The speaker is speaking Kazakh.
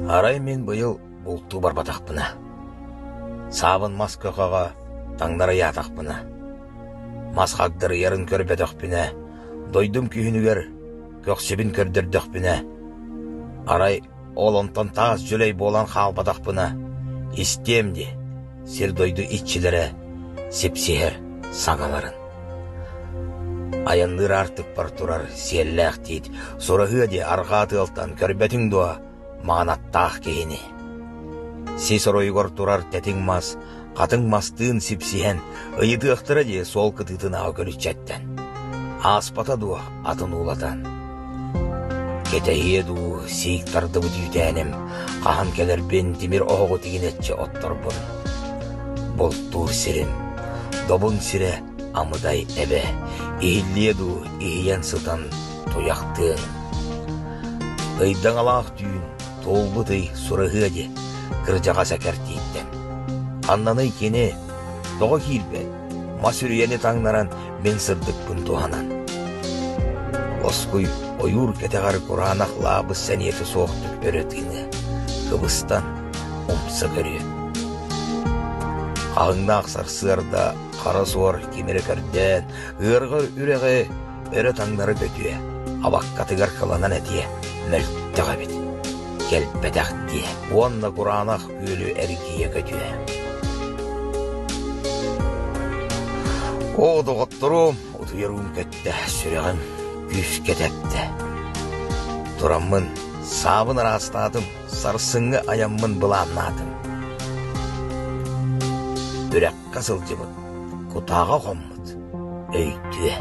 Арай мен быйыл булту барбатақпына. Сабын маскақаға таңдары ятақпына. Масқагдыр ярын көрбетақпына. Дойдым күйінігер көксебін көрдірдіқпына. Арай олонтон тағыз жүлей болан қалбатақпына. Истемді сер дойду итчілері сепсехер сағаларын. Аянлыр артық бар тұрар селләқ дейд. Сұрағы де арғаты алтан көрбетің дуа мағанаттақ кейіні. Сес оройғыр тұрар тәтің мас, қатың мастығын сепсехен, ұйыты ықтыра де сол кытытын ағылы чәттен. Аспата дуа атын улатан. Кетәйе ду сейіктарды бұд үйтәнім, қахан келер бен демір оғы тегенетчі оттыр бұн. Болттур сірім, добын сірі амыдай әбе, иілледу иіен сытан тояқтың. Ыйдан алақ түйін, толбыдай сұрығы де, кіржаға сәкәр тейттен. Аннаны кені, доға кейілбен, масүрияны таңнаран мен сырдық бұн туғанан. Осқұй ойур кәтәғар құранақ лабыз сәниеті соқтық өретіні, қыбыстан ұмсы көрі. Қағыңна ақсар сырда, қара суар кемері кәрден, ғырғыр үрәғі өрі таңнары көтуе, абаққатығар қыланан әтие, мөлттіға бет. Келбәдәқ дие, онна құранақ өлі әргие көтуе. О, доғыттырым, ұтыйырым көтті, сүрегім күш кетепті. Тұраммын, сабын растадым, сарсыңы аяммын бұланадым. Үрәк қасыл жымын, құтаға қоммыд, өйтуе.